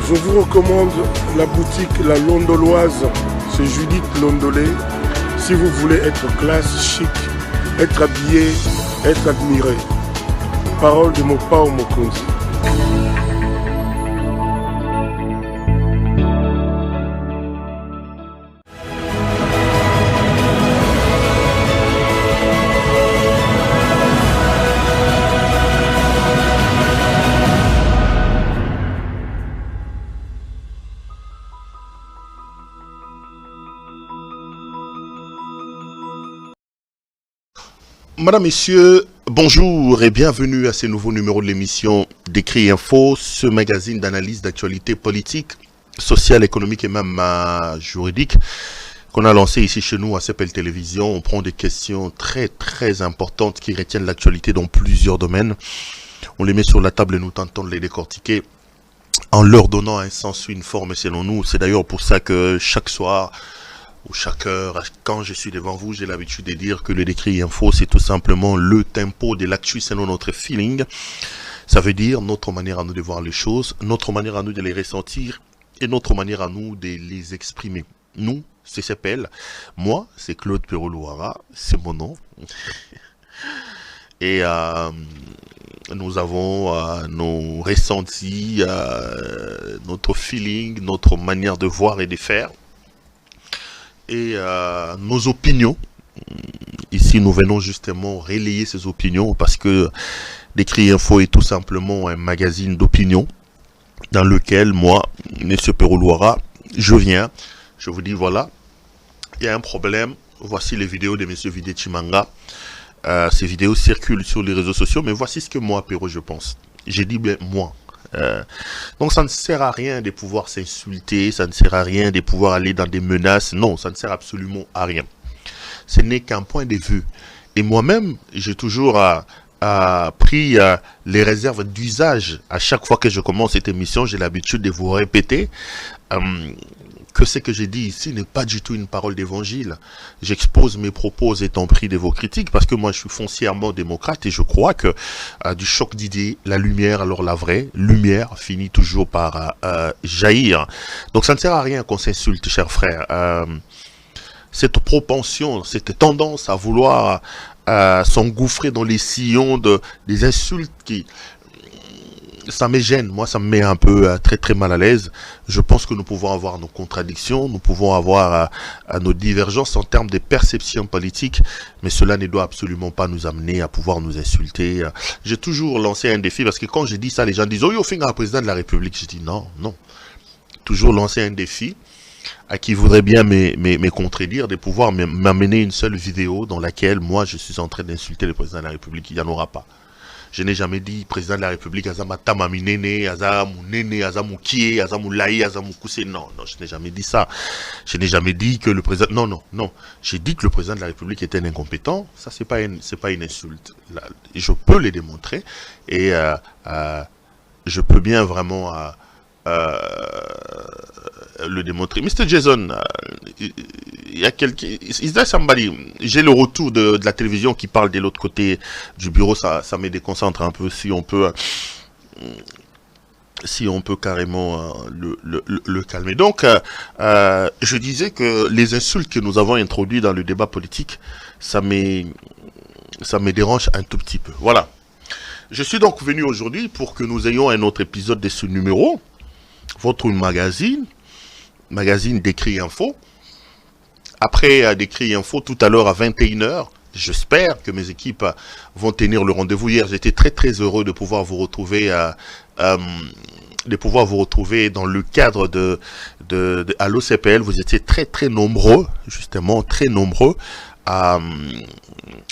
Je vous recommande la boutique La Londoloise, c'est Judith Londolé. Si vous voulez être classe, chic, être habillé, être admiré. Parole de Mopao Mokonzi. Madame, Messieurs, bonjour et bienvenue à ce nouveau numéro de l'émission Décrit Info, ce magazine d'analyse d'actualité politique, sociale, économique et même juridique qu'on a lancé ici chez nous à CPL Télévision. On prend des questions très importantes qui retiennent l'actualité dans plusieurs domaines. On les met sur la table et nous tentons de les décortiquer en leur donnant un sens, une forme selon nous. C'est d'ailleurs pour ça que chaque soir ou chaque heure, quand je suis devant vous, j'ai l'habitude de dire que le Décrit Info, c'est tout simplement le tempo de l'actu selon notre feeling. Ça veut dire notre manière à nous de voir les choses, notre manière à nous de les ressentir et notre manière à nous de les exprimer. Nous, c'est CPL. Moi, c'est Claude Perrault-Louara, c'est mon nom. Et nous avons nos ressentis, notre feeling, notre manière de voir et de faire. Et nos opinions. Ici, nous venons justement relayer ces opinions parce que Décrit Info est tout simplement un magazine d'opinion dans lequel moi, M. Perrault-Louara, je viens, je vous dis voilà, il y a un problème, voici les vidéos de M. Vidé Chimanga. Ces vidéos circulent sur les réseaux sociaux, mais voici ce que moi, Perrault, je pense. J'ai dit ben, moi. Donc ça ne sert à rien de pouvoir s'insulter, ça ne sert à rien de pouvoir aller dans des menaces, non, ça ne sert absolument à rien. Ce n'est qu'un point de vue. Et moi-même, j'ai toujours pris les réserves d'usage. À chaque fois que je commence cette émission, j'ai l'habitude de vous répéter que ce que j'ai dit ici n'est pas du tout une parole d'évangile. J'expose mes propos étant pris de vos critiques parce que moi je suis foncièrement démocrate et je crois que du choc d'idées, la lumière, alors la vraie lumière finit toujours par jaillir. Donc ça ne sert à rien qu'on s'insulte, chers frères. Cette propension, cette tendance à vouloir s'engouffrer dans les sillons des insultes qui... Ça me gêne, moi ça me met un peu très mal à l'aise. Je pense que nous pouvons avoir nos contradictions, nous pouvons avoir nos divergences en termes de perception politique, mais cela ne doit absolument pas nous amener à pouvoir nous insulter. J'ai toujours lancé un défi parce que quand je dis ça, les gens disent « Oh, yo, fin à président de la République ». Je dis non. Toujours lancer un défi à qui voudrait bien me contredire, de pouvoir m'amener une seule vidéo dans laquelle moi je suis en train d'insulter le président de la République. Il n'y en aura pas. Je n'ai jamais dit président de la République, Azama Tamaminene, Azamou Nene, Azamou Kie, Azamou Laï, Azamou Koussé. Non, je n'ai jamais dit ça. Je n'ai jamais dit que le président... Non. J'ai dit que le président de la République était un incompétent. Ça, c'est pas une insulte. Là, je peux le démontrer et je peux bien vraiment le démontrer. Mr. Jason, il y a quelqu'un... Is there somebody... J'ai le retour de la télévision qui parle de l'autre côté du bureau, ça me déconcentre un peu. Si on peut carrément le calmer. Donc, je disais que les insultes que nous avons introduites dans le débat politique, ça me dérange un tout petit peu. Voilà. Je suis donc venu aujourd'hui pour que nous ayons un autre épisode de ce numéro, votre magazine Décrit Info. Après Décrit Info, tout à l'heure à 21h, j'espère que mes équipes vont tenir le rendez-vous. Hier, j'étais très heureux de pouvoir vous retrouver dans le cadre de Allo CPL. Vous étiez très nombreux, justement, très nombreux à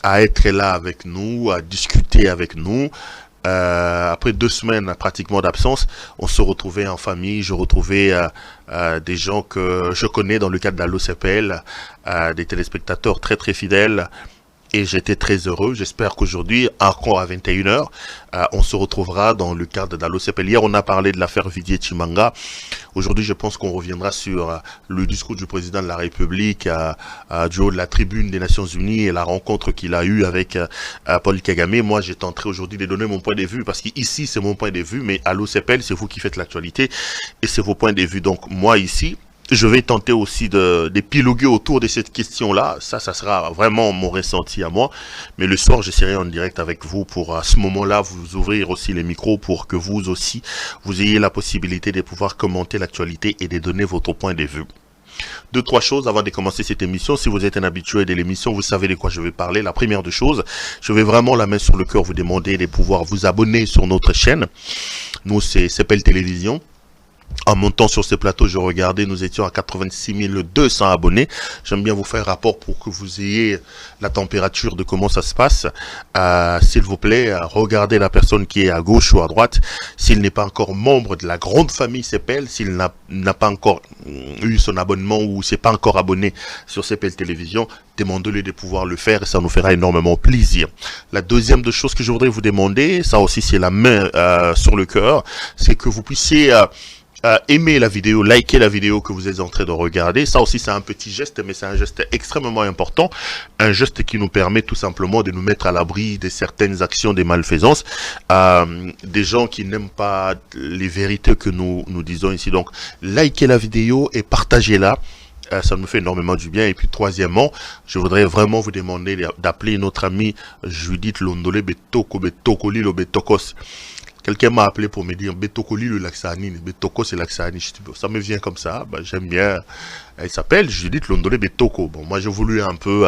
être là avec nous, à discuter avec nous. Après 2 semaines pratiquement d'absence, on se retrouvait en famille. Je retrouvais des gens que je connais dans le cadre d'Allo CPL, des téléspectateurs très fidèles. et j'étais très heureux. J'espère qu'aujourd'hui, encore à 21h, on se retrouvera dans le cadre d'Allo CPL. Hier, on a parlé de l'affaire Didier Tshimanga. Aujourd'hui, je pense qu'on reviendra sur le discours du président de la République du haut de la tribune des Nations Unies et la rencontre qu'il a eue avec Paul Kagame. Moi, j'ai tenté aujourd'hui de donner mon point de vue parce qu'ici, c'est mon point de vue, mais Allo CPL, c'est vous qui faites l'actualité et c'est vos points de vue. Donc, moi, ici, je vais tenter aussi d'épiloguer autour de cette question-là. Ça sera vraiment mon ressenti à moi. Mais le soir, je serai en direct avec vous pour, à ce moment-là, vous ouvrir aussi les micros pour que vous aussi, vous ayez la possibilité de pouvoir commenter l'actualité et de donner votre point de vue. Deux, trois choses avant de commencer cette émission. Si vous êtes un habitué de l'émission, vous savez de quoi je vais parler. La première des choses, je vais vraiment la main sur le cœur vous demander de pouvoir vous abonner sur notre chaîne. Nous, c'est CPL Télévision. En montant sur ce plateau, je regardais, nous étions à 86 200 abonnés. J'aime bien vous faire un rapport pour que vous ayez la température de comment ça se passe. S'il vous plaît, regardez la personne qui est à gauche ou à droite. S'il n'est pas encore membre de la grande famille CPL, s'il n'a pas encore eu son abonnement ou s'est pas encore abonné sur CPL Télévision, demandez-lui de pouvoir le faire et ça nous fera énormément plaisir. La deuxième des choses que je voudrais vous demander, ça aussi c'est la main sur le cœur, c'est que vous puissiez aimer la vidéo, liker la vidéo que vous êtes en train de regarder. Ça aussi c'est un petit geste, mais c'est un geste extrêmement important, un geste qui nous permet tout simplement de nous mettre à l'abri de certaines actions de malfaisance, des gens qui n'aiment pas les vérités que nous disons ici. Donc likez la vidéo et partagez-la. Ça nous fait énormément du bien. Et puis troisièmement, je voudrais vraiment vous demander d'appeler notre amie Judith Londolé Betoko Lilo Betokos. Quelqu'un m'a appelé pour me dire Betoko Lilo Laxani, Betoko c'est Laxani. Ça me vient comme ça, bah, j'aime bien. Elle s'appelle Judith Londolé Betoko. Bon, moi j'ai voulu un peu,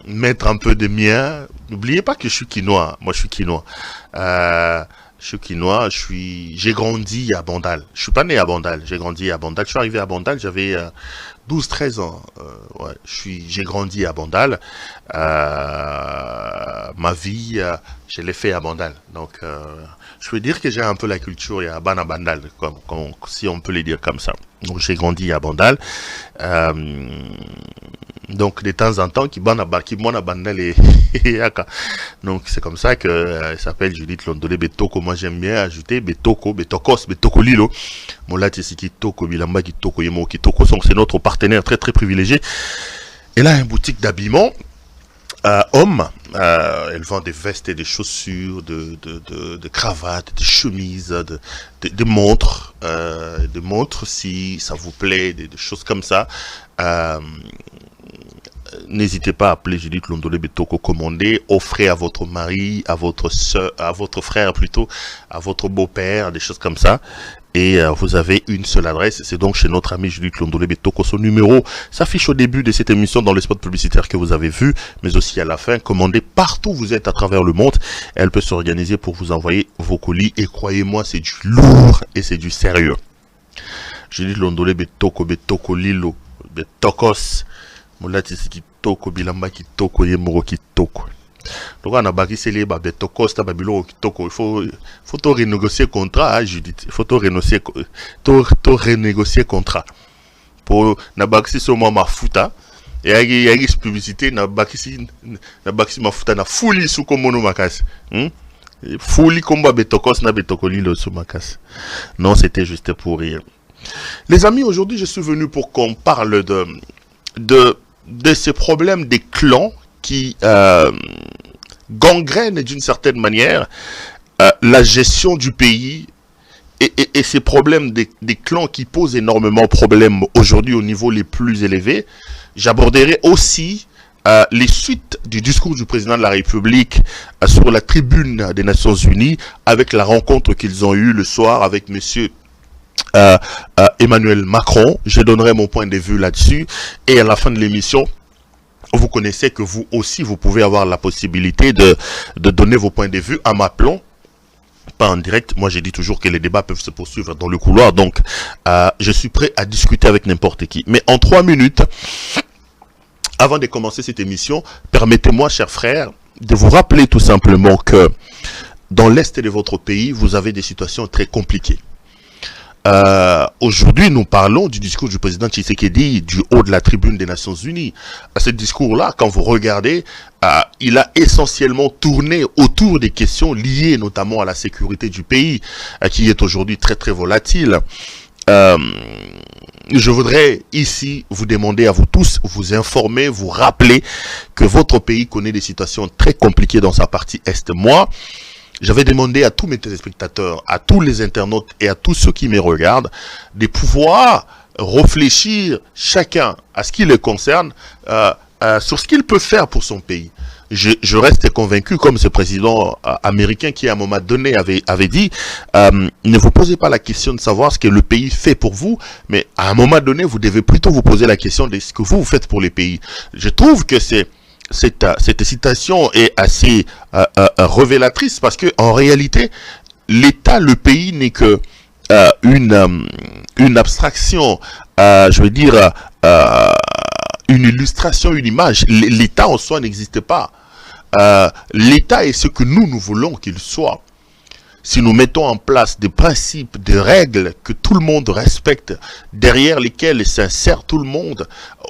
mettre un peu de mien. N'oubliez pas que je suis quinois. Moi je suis quinois. Je suis quinois, j'ai grandi à Bandal. Je suis pas né à Bandal, j'ai grandi à Bandal. Je suis arrivé à Bandal, j'avais 12-13 ans. J'ai grandi à Bandal. Ma vie, je l'ai fait à Bandal. Donc, je peux dire que j'ai un peu la culture à Bandal, si on peut le dire comme ça. Donc, j'ai grandi à Bandal. Donc, de temps en temps, qui m'en a Bandal et donc, c'est comme ça que elle s'appelle Judith Londolé Betoko. Moi, j'aime bien ajouter Betoko, Betokos, Betoko Lilo. Mola Tsiki Toko, Bilamba Kitoko, Yemo Kitoko. C'est notre partenaire très très privilégié. Elle a une boutique d'habillement. Homme, elle vend des vestes et des chaussures, de cravates, de chemises, de montres, si ça vous plaît, des choses comme ça. N'hésitez pas à appeler Judith Londolé Betoko, commander, offrez à votre mari, à votre soeur, à votre frère plutôt, à votre beau-père, des choses comme ça. Et vous avez une seule adresse, c'est donc chez notre ami Judith Londolé Betoko. Son numéro s'affiche au début de cette émission dans les spots publicitaires que vous avez vus, mais aussi à la fin. Commandez partout où vous êtes à travers le monde. Elle peut s'organiser pour vous envoyer vos colis. Et croyez-moi, c'est du lourd et c'est du sérieux. Judith Londolé Betoko, Betoko Lilo, Betokos. Moulati Kitoko, Bilamba Kitoko, Yemoro Kitoko. Donc on a bâti les Betokos, Babilo Kitoko. Il faut tout renégocier contrat, Judith. Il faut tout renégocier contrat. Pour na bâti seulement ma futa. Et il y a une publicité, na bâti ma futa na fouli sous comme mono makas. Fouli comme Betokos na Betokoli le sous makas. Non, c'était juste pour rire. Les amis, aujourd'hui, je suis venu pour qu'on parle de ces problèmes des clans qui gangrènent d'une certaine manière la gestion du pays et ces problèmes des clans qui posent énormément de problèmes aujourd'hui au niveau les plus élevés. J'aborderai aussi les suites du discours du président de la République sur la tribune des Nations Unies avec la rencontre qu'ils ont eue le soir avec monsieur Emmanuel Macron. Je donnerai mon point de vue là-dessus et à la fin de l'émission vous connaissez que vous aussi vous pouvez avoir la possibilité de donner vos points de vue en m'appelant, pas en direct. Moi j'ai dit toujours que les débats peuvent se poursuivre dans le couloir, donc je suis prêt à discuter avec n'importe qui, mais en 3 minutes avant de commencer cette émission, permettez-moi chers frères de vous rappeler tout simplement que dans l'est de votre pays vous avez des situations très compliquées. aujourd'hui, nous parlons du discours du président Tshisekedi du haut de la tribune des Nations Unies. Ce discours-là, quand vous regardez, il a essentiellement tourné autour des questions liées notamment à la sécurité du pays, qui est aujourd'hui très très volatile. Je voudrais ici vous demander à vous tous, vous informer, vous rappeler que votre pays connaît des situations très compliquées dans sa partie Est. Moi, j'avais demandé à tous mes téléspectateurs, à tous les internautes et à tous ceux qui me regardent de pouvoir réfléchir chacun à ce qui le concerne, sur ce qu'il peut faire pour son pays. Je reste convaincu, comme ce président américain qui à un moment donné avait dit, ne vous posez pas la question de savoir ce que le pays fait pour vous, mais à un moment donné, vous devez plutôt vous poser la question de ce que vous faites pour les pays. Je trouve que cette citation est assez révélatrice parce que en réalité, l'État, le pays n'est que une abstraction, je veux dire, une illustration, une image. L'État en soi n'existe pas. L'État est ce que nous voulons qu'il soit. Si nous mettons en place des principes, des règles que tout le monde respecte, derrière lesquelles s'insère tout le monde,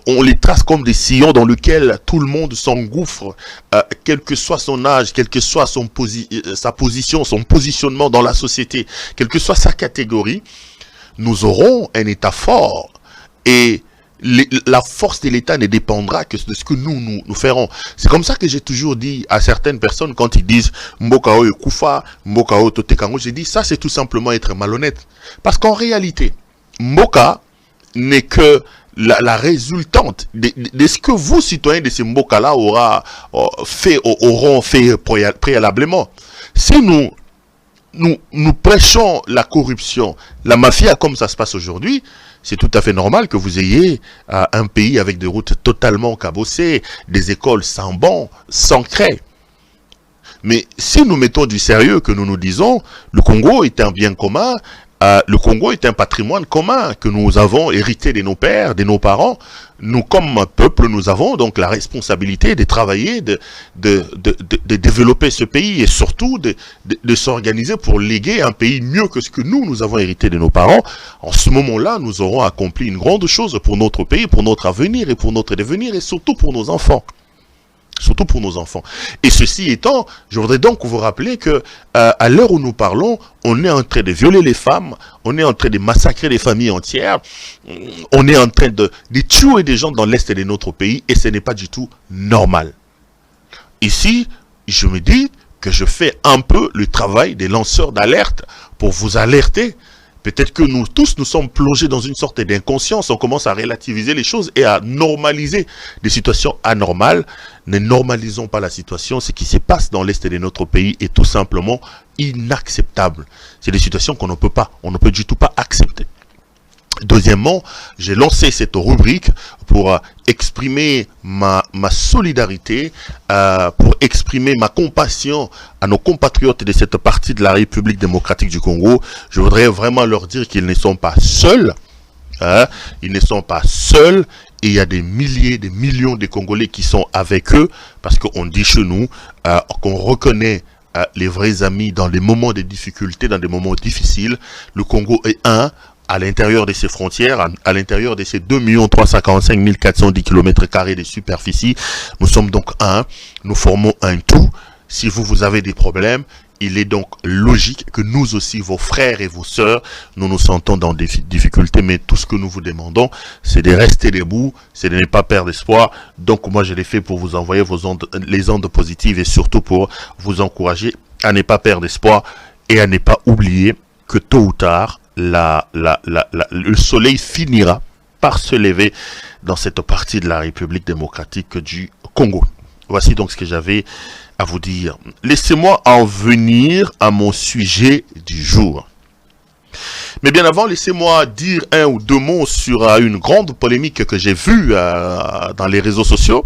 on les trace comme des sillons dans lesquels tout le monde s'engouffre, quel que soit son âge, quelle que soit sa position, son positionnement dans la société, quelle que soit sa catégorie, nous aurons un État fort. Et la force de l'État ne dépendra que de ce que nous ferons. C'est comme ça que j'ai toujours dit à certaines personnes quand ils disent Mbokao Kufa, Mbokao Totekango, j'ai dit ça c'est tout simplement être malhonnête. Parce qu'en réalité, Mboka n'est que la résultante de ce que vous, citoyens de ces Mboka-là, auront fait préalablement. Si nous prêchons la corruption, la mafia comme ça se passe aujourd'hui, c'est tout à fait normal que vous ayez un pays avec des routes totalement cabossées, des écoles sans bancs, sans craie. Mais si nous mettons du sérieux, que nous nous disons, le Congo est un bien commun, le Congo est un patrimoine commun que nous avons hérité de nos pères, de nos parents. Nous, comme un peuple, nous avons donc la responsabilité de travailler, de développer ce pays et surtout de s'organiser pour léguer un pays mieux que ce que nous avons hérité de nos parents. En ce moment-là, nous aurons accompli une grande chose pour notre pays, pour notre avenir et pour notre devenir et surtout pour nos enfants. Surtout pour nos enfants. Et ceci étant, je voudrais donc vous rappeler que à l'heure où nous parlons, on est en train de violer les femmes, on est en train de massacrer des familles entières, on est en train de tuer des gens dans l'est de notre pays et ce n'est pas du tout normal. Ici, je me dis que je fais un peu le travail des lanceurs d'alerte pour vous alerter. Peut-être que nous tous, nous sommes plongés dans une sorte d'inconscience. On commence à relativiser les choses et à normaliser des situations anormales. Ne normalisons pas la situation. Ce qui se passe dans l'est de notre pays est tout simplement inacceptable. C'est des situations qu'on ne peut pas, on ne peut du tout pas accepter. Deuxièmement, j'ai lancé cette rubrique pour exprimer ma solidarité, pour exprimer ma compassion à nos compatriotes de cette partie de la République démocratique du Congo. Je voudrais vraiment leur dire qu'ils ne sont pas seuls. Ils ne sont pas seuls. Et il y a des milliers, des millions de Congolais qui sont avec eux. Parce qu'on dit chez nous qu'on reconnaît les vrais amis dans les moments de difficulté, dans des moments difficiles. Le Congo est un. À l'intérieur de ses frontières, à l'intérieur de ces 2 345 410 km² de superficie, nous sommes donc un, nous formons un tout. Si vous avez des problèmes, il est donc logique que nous aussi, vos frères et vos sœurs, nous nous sentons dans des difficultés, mais tout ce que nous vous demandons, c'est de rester debout, c'est de ne pas perdre espoir. Donc moi, je l'ai fait pour vous envoyer les ondes positives et surtout pour vous encourager à ne pas perdre espoir et à ne pas oublier que tôt ou tard, le soleil finira par se lever dans cette partie de la République démocratique du Congo. Voici donc ce que j'avais à vous dire. Laissez-moi en venir à mon sujet du jour. Mais bien avant, laissez-moi dire un ou deux mots sur une grande polémique que j'ai vue dans les réseaux sociaux.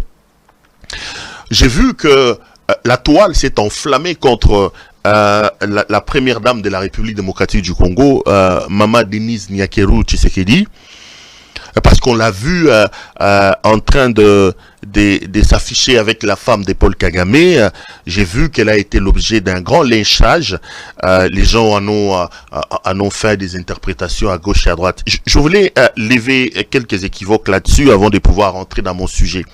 J'ai vu que la toile s'est enflammée contre la première dame de la République démocratique du Congo, Mama Denise Nyakeru Tshisekedi, parce qu'on l'a vu en train de s'afficher avec la femme de Paul Kagame. J'ai vu qu'elle a été l'objet d'un grand lynchage. Les gens en ont fait des interprétations à gauche et à droite. Je voulais lever quelques équivoques là-dessus avant de pouvoir rentrer dans mon sujet.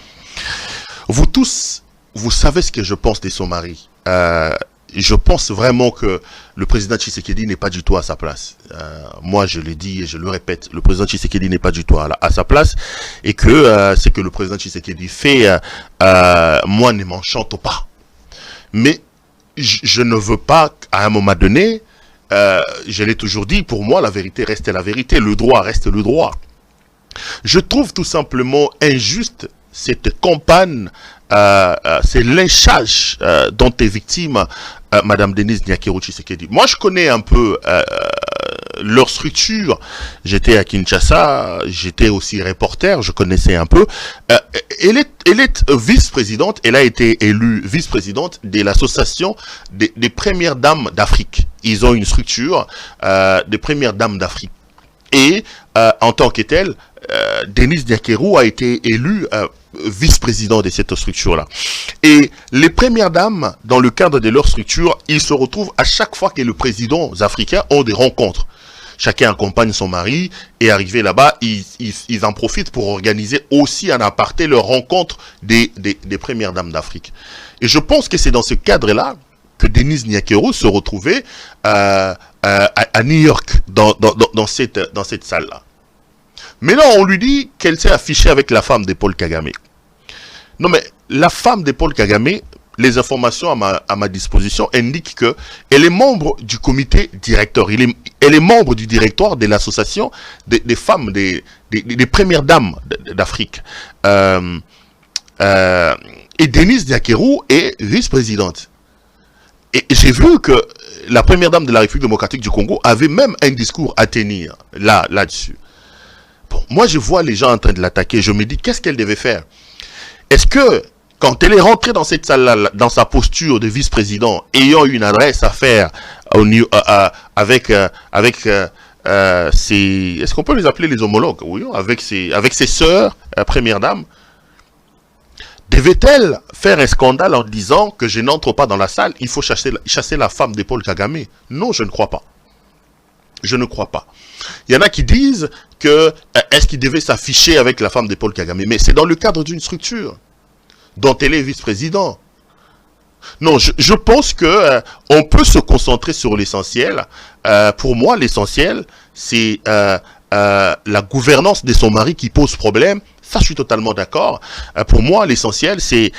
Vous tous, vous savez ce que je pense de son mari. Je pense vraiment que le président Tshisekedi n'est pas du tout à sa place. Moi, je le dis et je le répète, le président Tshisekedi n'est pas du tout à sa place, et que ce que le président Tshisekedi fait, moi, ne m'enchante pas. Mais je ne veux pas, à un moment donné, je l'ai toujours dit, pour moi, la vérité reste la vérité, le droit reste le droit. Je trouve tout simplement injuste cette campagne, ces lynchages dont est victime Madame Denise Nyakero Tshisekedi. Moi, je connais un peu leur structure. J'étais à Kinshasa, j'étais aussi reporter, je connaissais un peu. Elle est vice-présidente, elle a été élue vice-présidente de l'association des premières dames d'Afrique. Ils ont une structure des premières dames d'Afrique. Et en tant que telle, Denise Nyakero a été élue vice-président de cette structure-là. Et les premières dames, dans le cadre de leur structure, ils se retrouvent à chaque fois que les présidents africains ont des rencontres. Chacun accompagne son mari et arrivé là-bas, ils en profitent pour organiser aussi en aparté leur rencontre des premières dames d'Afrique. Et je pense que c'est dans ce cadre-là que Denise Nyakero se retrouvait à New York, dans cette salle-là. Mais là, on lui dit qu'elle s'est affichée avec la femme de Paul Kagame. Non, mais la femme de Paul Kagame, les informations à ma disposition indiquent qu'elle est membre du comité directeur. Elle est membre du directoire de l'association des femmes, des premières dames d'Afrique. Et Denise Nyakero est vice-présidente. Et j'ai vu que la première dame de la République démocratique du Congo avait même un discours à tenir là-dessus. Bon, moi, je vois les gens en train de l'attaquer. Je me dis, qu'est-ce qu'elle devait faire? Est-ce que, quand elle est rentrée dans cette salle-là, dans sa posture de vice-président, ayant une adresse à faire avec ses... Est-ce qu'on peut les appeler les homologues? Oui, avec ses sœurs, première dame, devait-elle faire un scandale en disant que je n'entre pas dans la salle, il faut chasser la femme de Paul Kagame? Non, je ne crois pas. Je ne crois pas. Il y en a qui disent que est-ce qu'il devait s'afficher avec la femme de Paul Kagame? Mais c'est dans le cadre d'une structure dont elle est vice-président. Non, je pense que on peut se concentrer sur l'essentiel. Pour moi, l'essentiel, c'est la gouvernance de son mari qui pose problème. Ça, je suis totalement d'accord. Pour moi, l'essentiel, c'est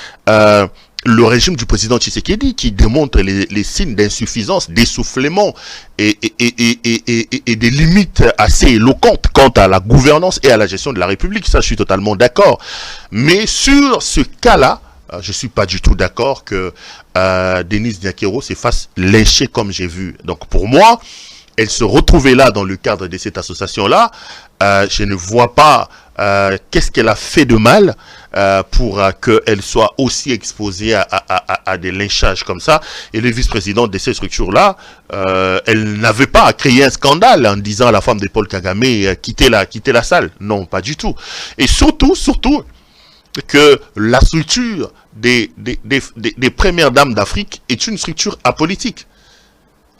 le régime du président Tshisekedi qui démontre les signes d'insuffisance, d'essoufflement et des limites assez éloquentes quant à la gouvernance et à la gestion de la République. Ça, je suis totalement d'accord. Mais sur ce cas-là, je ne suis pas du tout d'accord que Denise Nyakero se fasse lyncher comme j'ai vu. Donc pour moi, elle se retrouvait là dans le cadre de cette association-là. Je ne vois pas qu'est-ce qu'elle a fait de mal pour qu'elle soit aussi exposée à des lynchages comme ça. Et le vice-président de ces structures-là, elle n'avait pas à créer un scandale en disant à la femme de Paul Kagame quittez la salle. Non, pas du tout. Et surtout que la structure des premières dames d'Afrique est une structure apolitique.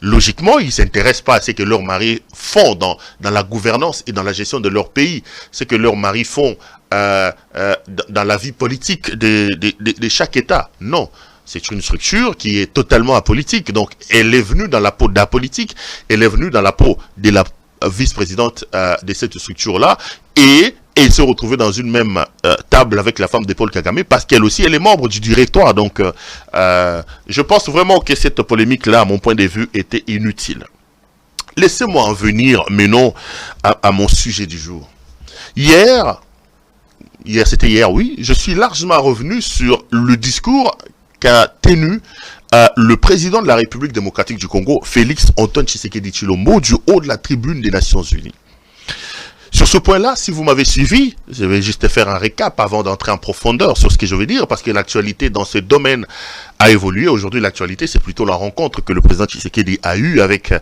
Logiquement, ils ne s'intéressent pas à ce que leurs maris font dans la gouvernance et dans la gestion de leur pays, ce que leurs maris font dans la vie politique de chaque État. Non, c'est une structure qui est totalement apolitique. Donc, elle est venue dans la peau d'apolitique, elle est venue dans la peau de la vice-présidente de cette structure-là, et elle se retrouvait dans une même table avec la femme de Paul Kagame, parce qu'elle aussi, elle est membre du directoire. Donc, je pense vraiment que cette polémique-là, à mon point de vue, était inutile. Laissez-moi en venir, mais non, à mon sujet du jour. C'était hier, oui, je suis largement revenu sur le discours qu'a tenu le président de la République démocratique du Congo, Félix Antoine Tshisekedi Tshilombo, du haut de la tribune des Nations Unies. Sur Sur ce point-là, si vous m'avez suivi, je vais juste faire un récap avant d'entrer en profondeur sur ce que je veux dire, parce que l'actualité dans ce domaine a évolué. Aujourd'hui, l'actualité, c'est plutôt la rencontre que le président Tshisekedi a eue avec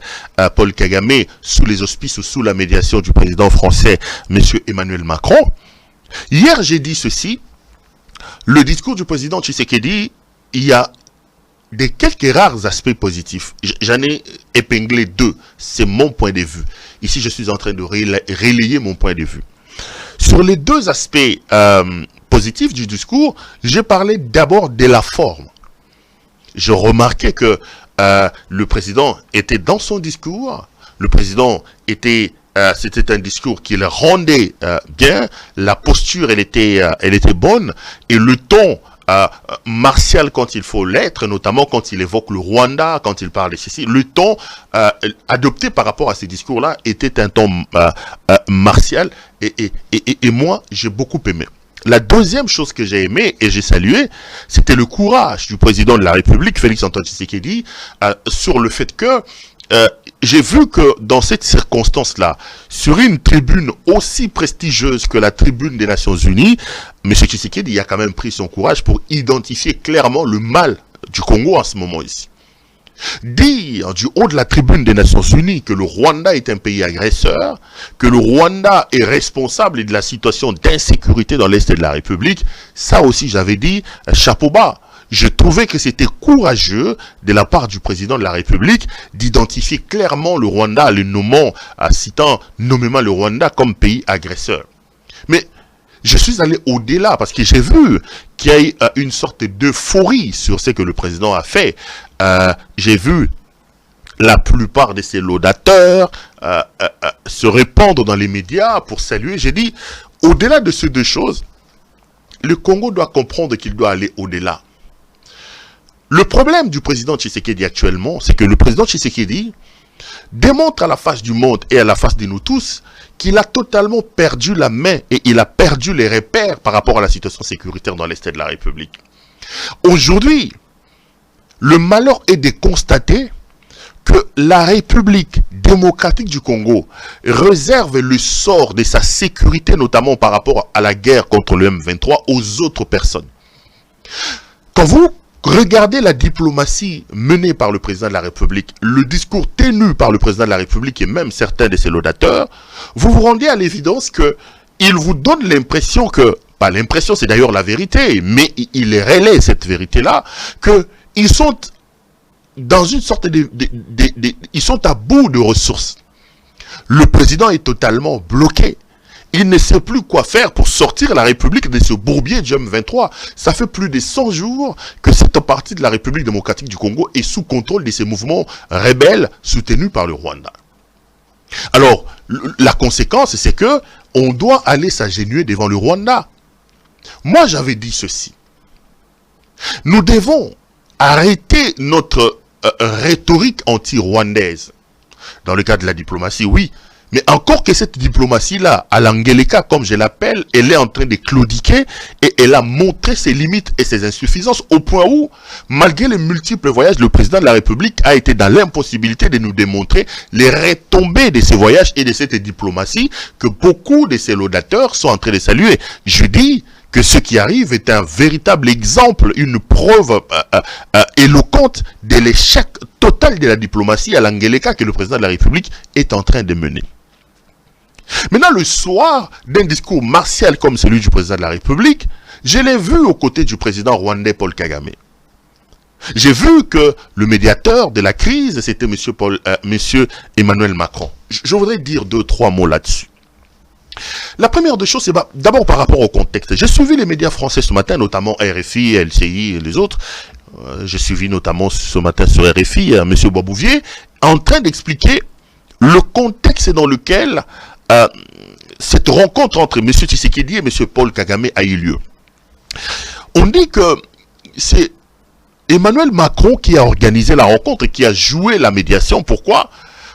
Paul Kagame sous les auspices ou sous la médiation du président français, M. Emmanuel Macron. Hier, j'ai dit ceci, le discours du président Tshisekedi, il y a des quelques rares aspects positifs. J'en ai épinglé deux. C'est mon point de vue. Ici, je suis en train de relayer mon point de vue. Sur les deux aspects positifs du discours, j'ai parlé d'abord de la forme. Je remarquais que le président était dans son discours. Le président était... c'était un discours qui le rendait bien. La posture, elle était bonne. Et le ton... martial quand il faut l'être, notamment quand il évoque le Rwanda, quand il parle de ceci, le ton adopté par rapport à ces discours-là était un ton martial et moi j'ai beaucoup aimé. La deuxième chose que j'ai aimé et j'ai salué, c'était le courage du président de la République, Félix-Antoine Tshisekedi, sur le fait que j'ai vu que dans cette circonstance-là, sur une tribune aussi prestigieuse que la tribune des Nations Unies, M. Tshisekedi a quand même pris son courage pour identifier clairement le mal du Congo en ce moment ici. Dire du haut de la tribune des Nations Unies que le Rwanda est un pays agresseur, que le Rwanda est responsable de la situation d'insécurité dans l'Est de la République, ça aussi j'avais dit, chapeau bas. Je trouvais que c'était courageux de la part du président de la République d'identifier clairement le Rwanda, le nommant, citant nommément le Rwanda comme pays agresseur. Mais je suis allé au-delà parce que j'ai vu qu'il y a eu une sorte d'euphorie sur ce que le président a fait. J'ai vu la plupart de ses laudateurs se répandre dans les médias pour saluer. J'ai dit, au-delà de ces deux choses, le Congo doit comprendre qu'il doit aller au-delà. Le problème du président Tshisekedi actuellement, c'est que le président Tshisekedi démontre à la face du monde et à la face de nous tous qu'il a totalement perdu la main et il a perdu les repères par rapport à la situation sécuritaire dans l'Est de la République. Aujourd'hui, le malheur est de constater que la République démocratique du Congo réserve le sort de sa sécurité, notamment par rapport à la guerre contre le M23, aux autres personnes. Quand vous regardez la diplomatie menée par le président de la République, le discours tenu par le président de la République et même certains de ses laudateurs, vous vous rendez à l'évidence qu'il vous donne l'impression que, pas l'impression, c'est d'ailleurs la vérité, mais il relaie cette vérité-là, qu'ils sont dans une sorte ils sont à bout de ressources. Le président est totalement bloqué. Il ne sait plus quoi faire pour sortir la République de ce bourbier du M23. Ça fait plus de 100 jours que cette partie de la République démocratique du Congo est sous contrôle de ces mouvements rebelles soutenus par le Rwanda. Alors, la conséquence, c'est que on doit aller s'agenouiller devant le Rwanda. Moi, j'avais dit ceci. Nous devons arrêter notre rhétorique anti-rwandaise. Dans le cas de la diplomatie, oui. Mais encore que cette diplomatie-là, à l'Angeleka, comme je l'appelle, elle est en train de claudiquer et elle a montré ses limites et ses insuffisances au point où, malgré les multiples voyages, le président de la République a été dans l'impossibilité de nous démontrer les retombées de ces voyages et de cette diplomatie que beaucoup de ses laudateurs sont en train de saluer. Je dis que ce qui arrive est un véritable exemple, une preuve éloquente de l'échec total de la diplomatie à l'Angeleka que le président de la République est en train de mener. Maintenant, le soir d'un discours martial comme celui du président de la République, je l'ai vu aux côtés du président rwandais Paul Kagame. J'ai vu que le médiateur de la crise, c'était monsieur Emmanuel Macron. Je voudrais dire 2-3 mots là-dessus. La première des choses, c'est d'abord par rapport au contexte. J'ai suivi les médias français ce matin, notamment RFI, LCI et les autres. J'ai suivi notamment ce matin sur RFI M. Boisbouvier, en train d'expliquer le contexte dans lequel cette rencontre entre M. Tshisekedi et M. Paul Kagame a eu lieu. On dit que c'est Emmanuel Macron qui a organisé la rencontre et qui a joué la médiation. Pourquoi ?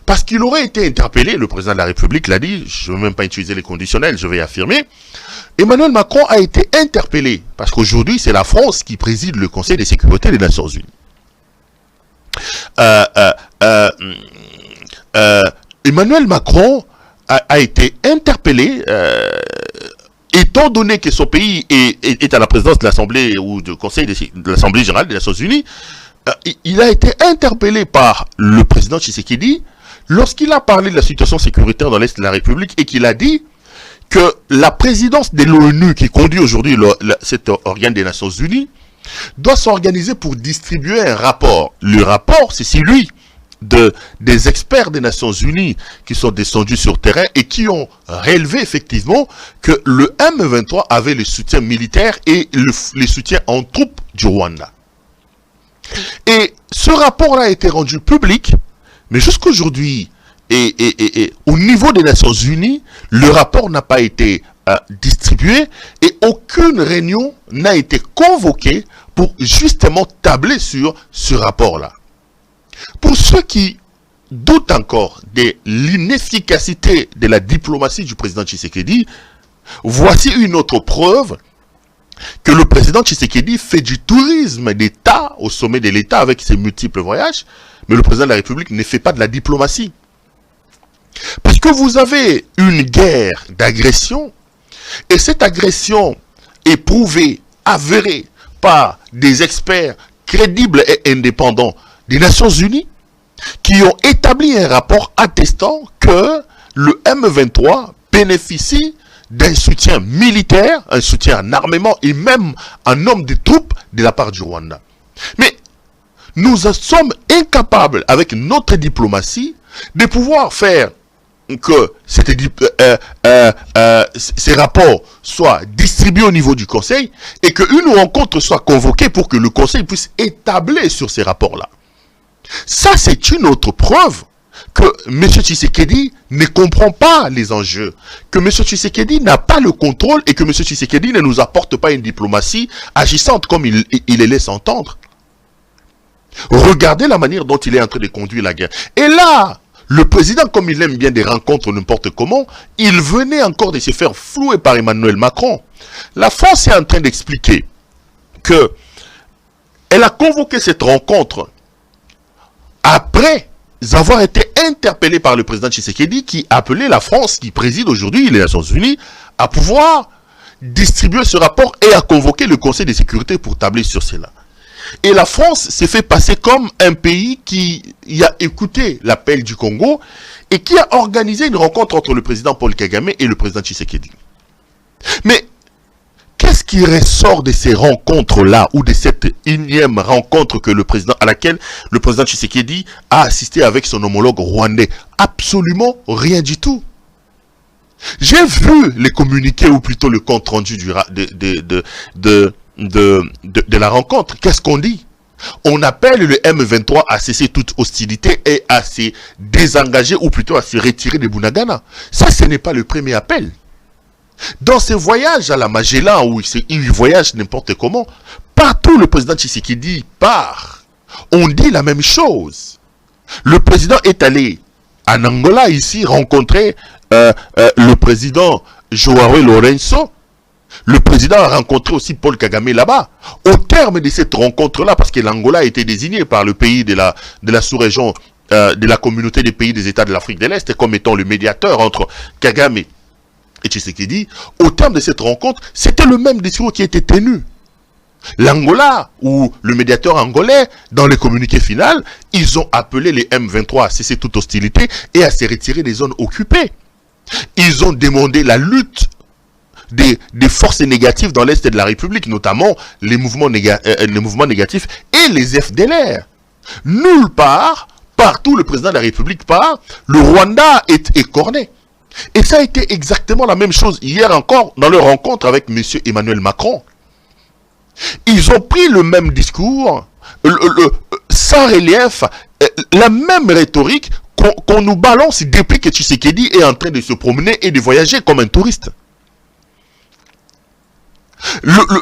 Parce qu'il aurait été interpellé, le président de la République l'a dit, je ne vais même pas utiliser les conditionnels, je vais affirmer. Emmanuel Macron a été interpellé, parce qu'aujourd'hui, c'est la France qui préside le Conseil de sécurité des Nations Unies. Emmanuel Macron a été interpellé, étant donné que son pays est à la présidence de l'Assemblée ou du Conseil de l'Assemblée générale des Nations Unies. Il a été interpellé par le président Tshisekedi lorsqu'il a parlé de la situation sécuritaire dans l'Est de la République et qu'il a dit que la présidence de l'ONU qui conduit aujourd'hui cet organe des Nations Unies doit s'organiser pour distribuer un rapport. Le rapport, c'est celui des experts des Nations Unies qui sont descendus sur terrain et qui ont relevé effectivement que le M23 avait le soutien militaire et le soutien en troupes du Rwanda. Et ce rapport a été rendu public, mais jusqu'aujourd'hui, et au niveau des Nations Unies, le rapport n'a pas été distribué et aucune réunion n'a été convoquée pour justement tabler sur ce rapport-là. Pour ceux qui doutent encore de l'inefficacité de la diplomatie du président Tshisekedi, voici une autre preuve que le président Tshisekedi fait du tourisme d'État au sommet de l'État avec ses multiples voyages, mais le président de la République ne fait pas de la diplomatie. Parce que vous avez une guerre d'agression, et cette agression est prouvée, avérée par des experts crédibles et indépendants des Nations Unies, qui ont établi un rapport attestant que le M23 bénéficie d'un soutien militaire, un soutien en armement et même en hommes de troupes de la part du Rwanda. Mais nous sommes incapables, avec notre diplomatie, de pouvoir faire que ces rapports soient distribués au niveau du Conseil et qu'une rencontre soit convoquée pour que le Conseil puisse établir sur ces rapports-là. Ça, c'est une autre preuve que M. Tshisekedi ne comprend pas les enjeux, que M. Tshisekedi n'a pas le contrôle et que M. Tshisekedi ne nous apporte pas une diplomatie agissante comme il les laisse entendre. Regardez la manière dont il est en train de conduire la guerre. Et là, le président, comme il aime bien des rencontres n'importe comment, il venait encore de se faire flouer par Emmanuel Macron. La France est en train d'expliquer que elle a convoqué cette rencontre après avoir été interpellé par le président Tshisekedi qui appelait la France, qui préside aujourd'hui les Nations Unies, à pouvoir distribuer ce rapport et à convoquer le Conseil de sécurité pour tabler sur cela. Et la France s'est fait passer comme un pays qui a écouté l'appel du Congo et qui a organisé une rencontre entre le président Paul Kagame et le président Tshisekedi. Mais qu'est-ce qui ressort de ces rencontres-là ou de cette énième rencontre à laquelle le président Tshisekedi a assisté avec son homologue rwandais? Absolument rien du tout. J'ai vu les communiqués ou plutôt le compte rendu de la rencontre. Qu'est-ce qu'on dit? On appelle le M23 à cesser toute hostilité et à se désengager ou plutôt à se retirer de Bunagana. Ça, ce n'est pas le premier appel. Dans ces voyages à la Magellan, où il voyage n'importe comment, partout le président Tshisekedi part. On dit la même chose. Le président est allé en Angola ici rencontrer le président Joao Lourenço. Le président a rencontré aussi Paul Kagame là-bas. Au terme de cette rencontre-là, parce que l'Angola a été désigné par le pays de la sous-région, de la communauté des pays des États de l'Afrique de l'Est, comme étant le médiateur entre Kagame et Tshisekedi, au terme de cette rencontre, c'était le même discours qui était tenu. L'Angola, ou le médiateur angolais, dans le communiqué final, ils ont appelé les M23 à cesser toute hostilité et à se retirer des zones occupées. Ils ont demandé la lutte des forces négatives dans l'Est de la République, notamment les mouvements négatifs et les FDLR. Nulle part, partout le président de la République part, le Rwanda est écorné. Et ça a été exactement la même chose hier encore dans leur rencontre avec M. Emmanuel Macron. Ils ont pris le même discours, sans relief, la même rhétorique qu'on nous balance depuis que Tshisekedi est en train de se promener et de voyager comme un touriste.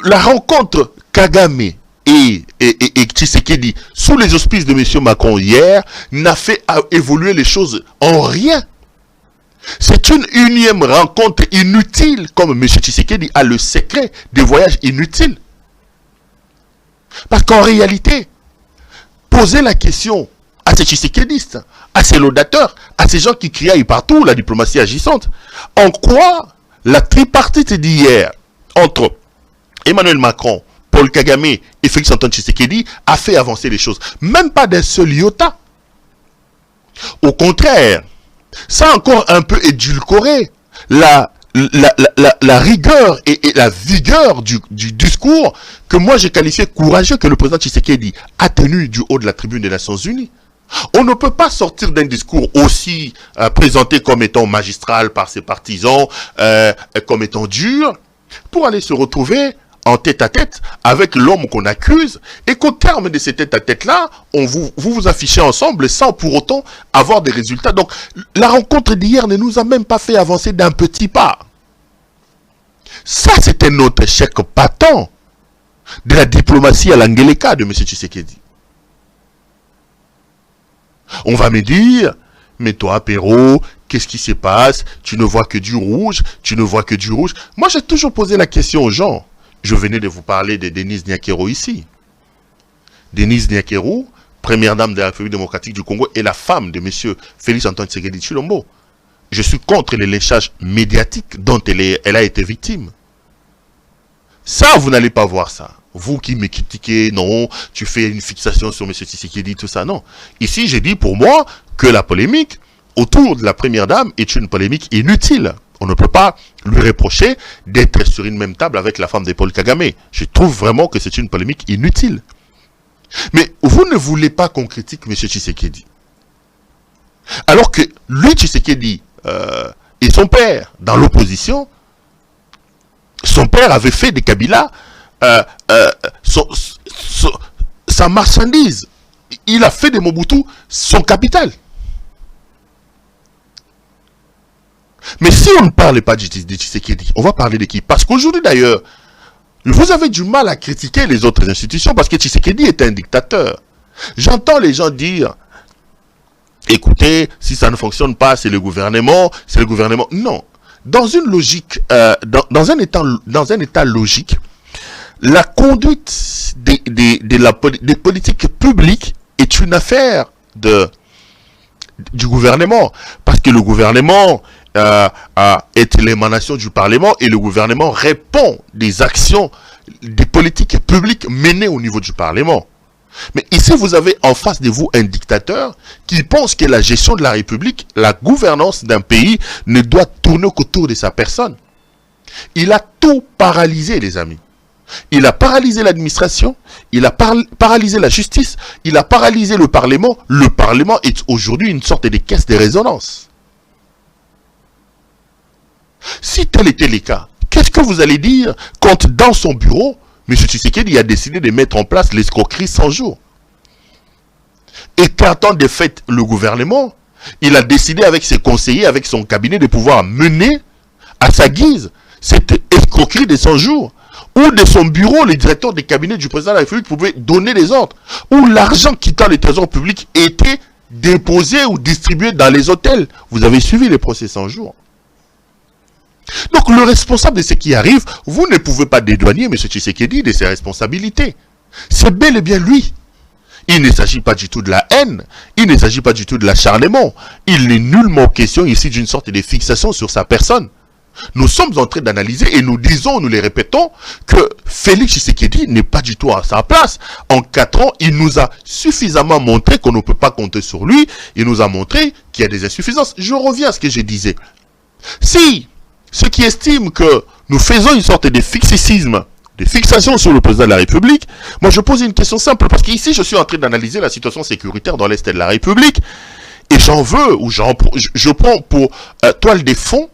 La rencontre Kagame et Tshisekedi sous les auspices de M. Macron hier n'a fait évoluer les choses en rien. C'est une unième rencontre inutile, comme M. Tshisekedi a le secret des voyages inutiles. Parce qu'en réalité, poser la question à ces Tshisekediistes, à ces laudateurs, à ces gens qui criaient partout la diplomatie agissante. En quoi la tripartite d'hier entre Emmanuel Macron, Paul Kagame et Félix Antoine Tshisekedi a fait avancer les choses? Même pas d'un seul iota. Au contraire, ça a encore un peu édulcoré la rigueur et la vigueur du discours que moi j'ai qualifié courageux que le président Tshisekedi a tenu du haut de la tribune des Nations Unies. On ne peut pas sortir d'un discours aussi présenté comme étant magistral par ses partisans, comme étant dur, pour aller se retrouver en tête-à-tête avec l'homme qu'on accuse, et qu'au terme de ces tête-à-tête-là, vous affichez ensemble sans pour autant avoir des résultats. Donc, la rencontre d'hier ne nous a même pas fait avancer d'un petit pas. Ça, c'était notre échec patent de la diplomatie à l'Angeleka de M. Tshisekedi. On va me dire, mais toi, Perrault, qu'est-ce qui se passe? Tu ne vois que du rouge, tu ne vois que du rouge. Moi, j'ai toujours posé la question aux gens. Je venais de vous parler de Denise Nyakero ici. Denise Nyakero, première dame de la République démocratique du Congo, et la femme de M. Félix Antoine Tshisekedi Tshilombo. Je suis contre les lynchages médiatiques dont elle a été victime. Ça, vous n'allez pas voir ça. Vous qui me critiquez, non, tu fais une fixation sur M. Tshisekedi, tout ça, non. Ici, j'ai dit pour moi que la polémique autour de la première dame est une polémique inutile. On ne peut pas lui reprocher d'être sur une même table avec la femme de Paul Kagame. Je trouve vraiment que c'est une polémique inutile. Mais vous ne voulez pas qu'on critique M. Tshisekedi. Alors que lui, Tshisekedi, et son père, dans l'opposition, son père avait fait de Kabila sa marchandise. Il a fait de Mobutu son capital. Mais si on ne parle pas de Tshisekedi, on va parler de qui? Parce qu'aujourd'hui d'ailleurs, vous avez du mal à critiquer les autres institutions parce que Tshisekedi est un dictateur. J'entends les gens dire, écoutez, si ça ne fonctionne pas, c'est le gouvernement, c'est le gouvernement. Non. Dans une logique, dans un état logique, la conduite des politiques publiques est une affaire du gouvernement. Parce que le gouvernement est l'émanation du Parlement et le gouvernement répond des actions, des politiques publiques menées au niveau du Parlement. Mais ici, vous avez en face de vous un dictateur qui pense que la gestion de la République, la gouvernance d'un pays ne doit tourner qu'autour de sa personne. Il a tout paralysé, les amis. Il a paralysé l'administration, il a paralysé la justice, il a paralysé le Parlement. Le Parlement est aujourd'hui une sorte de caisse de résonance. Si tel était le cas, qu'est-ce que vous allez dire quand dans son bureau, M. Tshisekedi a décidé de mettre en place l'escroquerie 100 jours? Écartant de fait le gouvernement, il a décidé avec ses conseillers, avec son cabinet, de pouvoir mener à sa guise cette escroquerie de 100 jours, où de son bureau, les directeurs des cabinets du président de la République pouvaient donner des ordres, où l'argent quittant le trésor public était déposé ou distribué dans les hôtels. Vous avez suivi les procès 100 jours. Donc le responsable de ce qui arrive, vous ne pouvez pas dédouaner M. Tshisekedi de ses responsabilités. C'est bel et bien lui. Il ne s'agit pas du tout de la haine, il ne s'agit pas du tout de l'acharnement. Il n'est nullement question ici d'une sorte de fixation sur sa personne. Nous sommes en train d'analyser et nous disons, nous les répétons, que Félix Tshisekedi n'est pas du tout à sa place. En 4 ans, il nous a suffisamment montré qu'on ne peut pas compter sur lui. Il nous a montré qu'il y a des insuffisances. Je reviens à ce que je disais. Si ceux qui estiment que nous faisons une sorte de fixicisme, de fixation sur le président de la République, moi je pose une question simple, parce qu'ici je suis en train d'analyser la situation sécuritaire dans l'Est de la République, et je prends pour toile de fond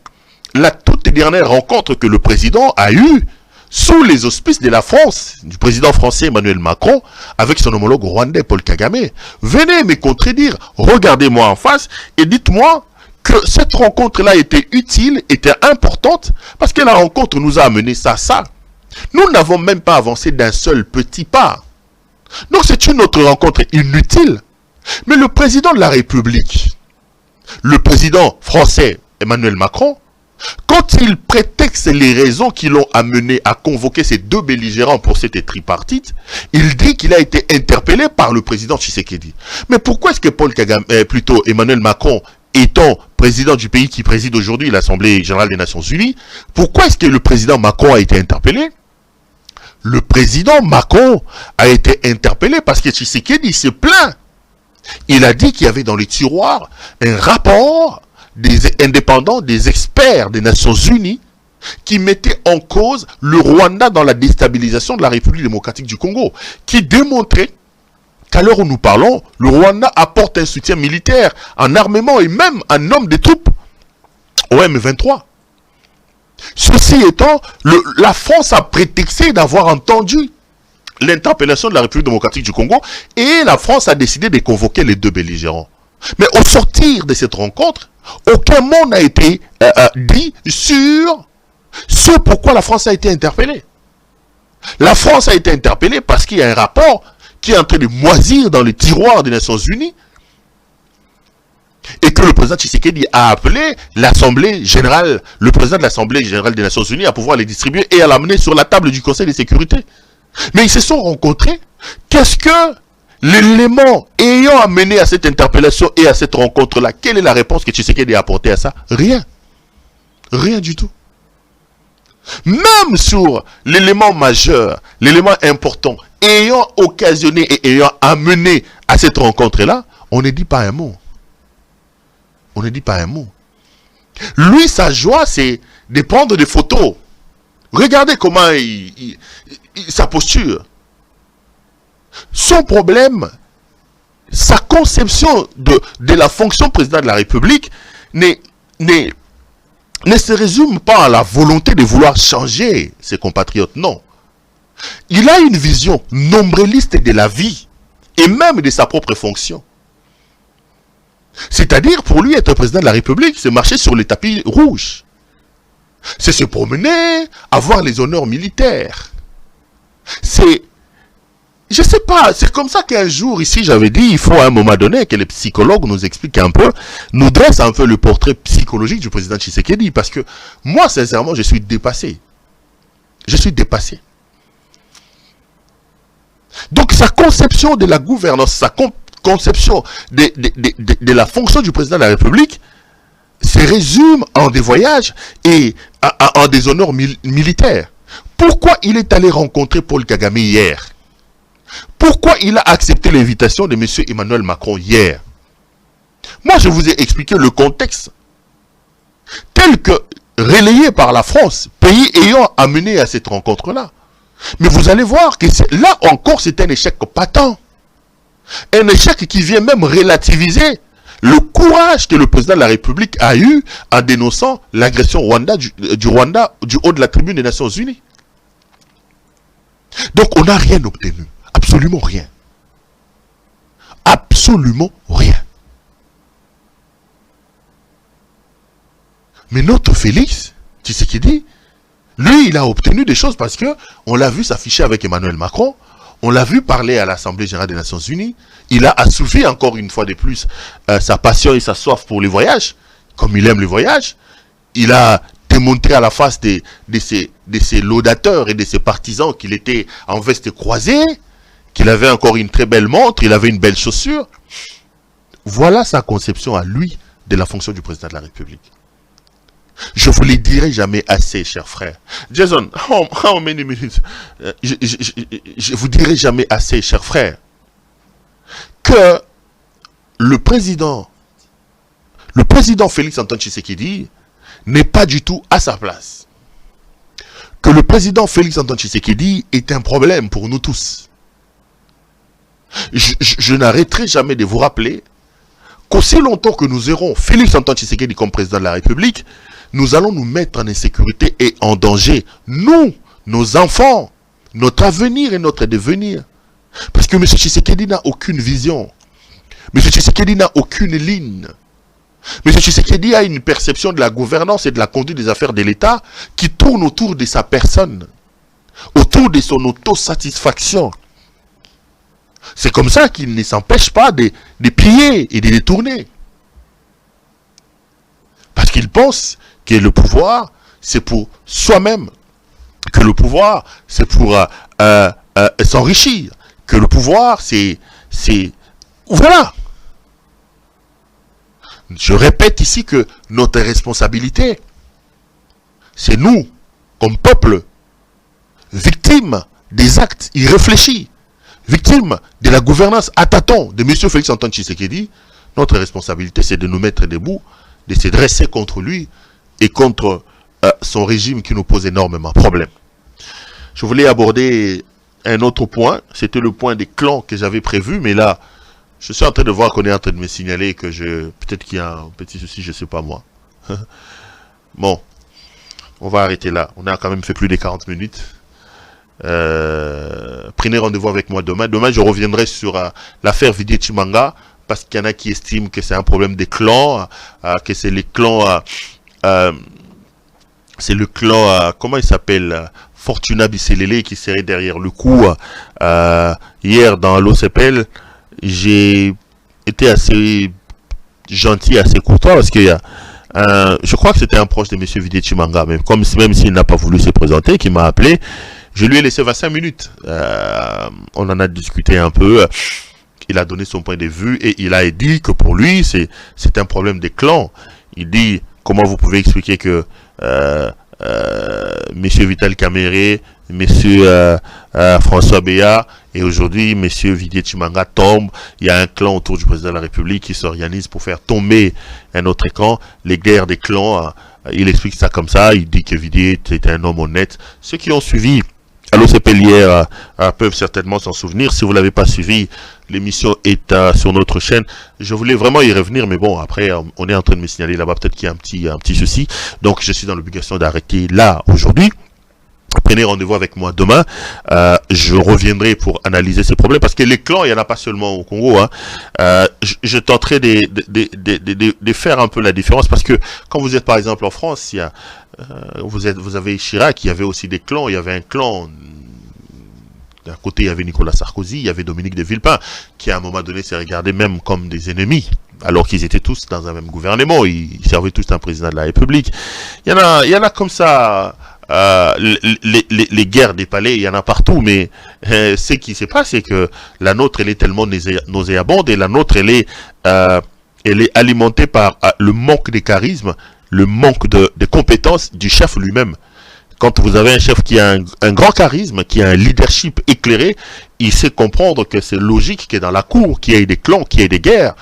la toute dernière rencontre que le président a eue sous les auspices de la France, du président français Emmanuel Macron, avec son homologue rwandais Paul Kagame. Venez me contredire, regardez-moi en face et dites-moi que cette rencontre-là était utile, était importante, parce que la rencontre nous a amené ça. Nous n'avons même pas avancé d'un seul petit pas. Donc c'est une autre rencontre inutile. Mais le président de la République, le président français Emmanuel Macron, quand quand il prétexte les raisons qui l'ont amené à convoquer ces deux belligérants pour cette tripartite, il dit qu'il a été interpellé par le président Tshisekedi. Mais pourquoi est-ce que plutôt Emmanuel Macron, étant président du pays qui préside aujourd'hui l'Assemblée générale des Nations Unies, pourquoi est-ce que le président Macron a été interpellé? Le président Macron a été interpellé parce que Tshisekedi s'est plaint. Il a dit qu'il y avait dans les tiroirs un rapport des indépendants, des experts des Nations Unies qui mettaient en cause le Rwanda dans la déstabilisation de la République démocratique du Congo, qui démontrait qu'à l'heure où nous parlons, le Rwanda apporte un soutien militaire en armement et même en nombre de troupes au M23. Ceci étant, la France a prétexté d'avoir entendu l'interpellation de la République démocratique du Congo et la France a décidé de convoquer les deux belligérants. Mais au sortir de cette rencontre, aucun mot n'a été dit sur ce pourquoi la France a été interpellée. La France a été interpellée parce qu'il y a un rapport qui est en train de moisir dans les tiroirs des Nations Unies et que le président Tshisekedi a appelé l'Assemblée générale, le président de l'Assemblée générale des Nations Unies à pouvoir les distribuer et à l'amener sur la table du Conseil de sécurité. Mais ils se sont rencontrés. Qu'est-ce que l'élément ayant amené à cette interpellation et à cette rencontre-là, quelle est la réponse que Tshisekedi a apportée à ça? Rien. Rien du tout. Même sur l'élément majeur, l'élément important, ayant occasionné et ayant amené à cette rencontre-là, on ne dit pas un mot. On ne dit pas un mot. Lui, sa joie, c'est de prendre des photos. Regardez comment sa posture. Son problème, sa conception de la fonction président de la République ne se résume pas à la volonté de vouloir changer ses compatriotes, non. Il a une vision nombriliste de la vie et même de sa propre fonction. C'est-à-dire, pour lui, être président de la République, c'est marcher sur les tapis rouges. C'est se promener, avoir les honneurs militaires. C'est... Je sais pas, c'est comme ça qu'un jour, ici, j'avais dit, il faut à un moment donné que les psychologues nous expliquent un peu, nous dressent un peu le portrait psychologique du président Tshisekedi, parce que moi, sincèrement, je suis dépassé. Je suis dépassé. Donc, sa conception de la gouvernance, sa conception de la fonction du président de la République se résume en des voyages et en des honneurs militaires. Pourquoi il est allé rencontrer Paul Kagame hier? Pourquoi il a accepté l'invitation de M. Emmanuel Macron hier? Moi, je vous ai expliqué le contexte tel que relayé par la France, pays ayant amené à cette rencontre-là. Mais vous allez voir que là encore, c'est un échec patent. Un échec qui vient même relativiser le courage que le président de la République a eu en dénonçant l'agression du Rwanda du haut de la tribune des Nations Unies. Donc on n'a rien obtenu. Absolument rien. Absolument rien. Mais notre Félix Tshisekedi, lui, il a obtenu des choses parce que on l'a vu s'afficher avec Emmanuel Macron, on l'a vu parler à l'Assemblée générale des Nations Unies, il a assouvi encore une fois de plus sa passion et sa soif pour les voyages, comme il aime les voyages. Il a démontré à la face de ses laudateurs et de ses partisans qu'il était en veste croisée, qu'il avait encore une très belle montre, il avait une belle chaussure. Voilà sa conception à lui de la fonction du président de la République. Je vous le dirai jamais assez, chers frères. Jason, how many minutes? Je vous dirai jamais assez, chers frères, que le président Félix Antoine Tshisekedi n'est pas du tout à sa place. Que le président Félix Antoine Tshisekedi est un problème pour nous tous. Je n'arrêterai jamais de vous rappeler qu'aussi longtemps que nous aurons Félix Antoine Tshisekedi comme président de la République, nous allons nous mettre en insécurité et en danger. Nous, nos enfants, notre avenir et notre devenir. Parce que M. Tshisekedi n'a aucune vision. M. Tshisekedi n'a aucune ligne. M. Tshisekedi a une perception de la gouvernance et de la conduite des affaires de l'État qui tourne autour de sa personne, autour de son autosatisfaction. C'est comme ça qu'il ne s'empêche pas de piller et de détourner. Parce qu'il pense que le pouvoir, c'est pour soi-même, que le pouvoir, c'est pour s'enrichir, que le pouvoir, c'est... Voilà. Je répète ici que notre responsabilité, c'est nous, comme peuple, victimes des actes irréfléchis, victimes de la gouvernance à tâtons de M. Félix-Antoine Tshisekedi. Notre responsabilité, c'est de nous mettre debout, de se dresser contre lui et contre son régime qui nous pose énormément de problèmes. Je voulais aborder un autre point, c'était le point des clans que j'avais prévu, mais là, je suis en train de voir qu'on est en train de me signaler que peut-être qu'il y a un petit souci, je ne sais pas moi. Bon, on va arrêter là. On a quand même fait plus de 40 minutes. Prenez rendez-vous avec moi demain. Demain, je reviendrai sur l'affaire Vidi Tshimanga, parce qu'il y en a qui estiment que c'est un problème des clans, que c'est les clans... c'est le clan, comment il s'appelle, Fortuna Bisselele qui serait derrière le coup. Hier, dans l'OCPL, j'ai été assez gentil, assez courtois, parce qu'il y a je crois que c'était un proche de M. Vidi Tshimanga, même s'il n'a pas voulu se présenter, qui m'a appelé. Je lui ai laissé 25 minutes. On en a discuté un peu. Il a donné son point de vue et il a dit que pour lui, c'est un problème des clans. Il dit, comment vous pouvez expliquer que M. Vital Kamerhe, M. François Béat et aujourd'hui M. Vidi Tshimanga tombe. Il y a un clan autour du président de la République qui s'organise pour faire tomber un autre clan. Les guerres des clans, il explique ça comme ça. Il dit que Vidi était un homme honnête. Ceux qui ont suivi l'OCPL hier peuvent certainement s'en souvenir. Si vous ne l'avez pas suivi, l'émission est sur notre chaîne. Je voulais vraiment y revenir, mais bon, après, on est en train de me signaler là-bas, peut-être qu'il y a un petit souci. Donc, je suis dans l'obligation d'arrêter là, aujourd'hui. Prenez rendez-vous avec moi demain. Je reviendrai pour analyser ces problèmes, parce que les clans, il n'y en a pas seulement au Congo. Je tenterai de faire un peu la différence, parce que quand vous êtes par exemple en France, il y a, vous avez Chirac, il y avait aussi des clans. Il y avait un clan, d'un côté il y avait Nicolas Sarkozy, il y avait Dominique de Villepin, qui à un moment donné s'est regardé même comme des ennemis, alors qu'ils étaient tous dans un même gouvernement, ils servaient tous un président de la République. Il y en a comme ça. Les guerres des palais, il y en a partout, mais ce qui se passe, c'est que la nôtre, elle est tellement nauséabonde, et la nôtre, elle est alimentée par le manque de charisme, le manque de compétences du chef lui-même. Quand vous avez un chef qui a un grand charisme, qui a un leadership éclairé, il sait comprendre que c'est logique que dans la cour, qu'il y ait des clans, qu'il y ait des guerres.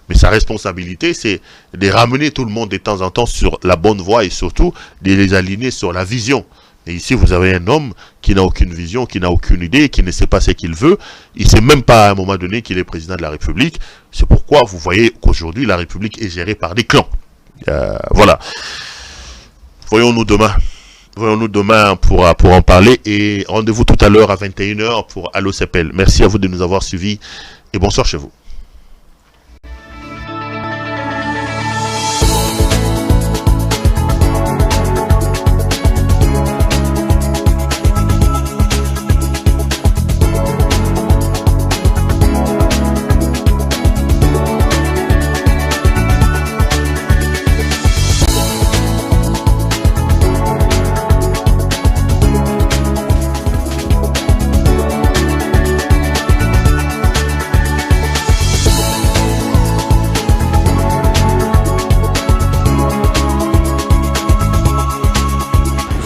Mais sa responsabilité, c'est de ramener tout le monde de temps en temps sur la bonne voie et surtout de les aligner sur la vision. Et ici, vous avez un homme qui n'a aucune vision, qui n'a aucune idée, qui ne sait pas ce qu'il veut. Il ne sait même pas à un moment donné qu'il est président de la République. C'est pourquoi vous voyez qu'aujourd'hui, la République est gérée par des clans. Voilà. Voyons-nous demain. Voyons-nous demain pour en parler. Et rendez-vous tout à l'heure à 21 h pour Allo CPL. Merci à vous de nous avoir suivis et bonsoir chez vous.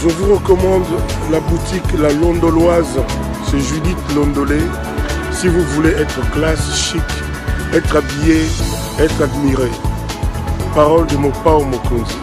Je vous recommande la boutique La Londoloise, c'est Judith Londolé. Si vous voulez être classe, chic, être habillé, être admiré. Parole de Mopao Mokonzi.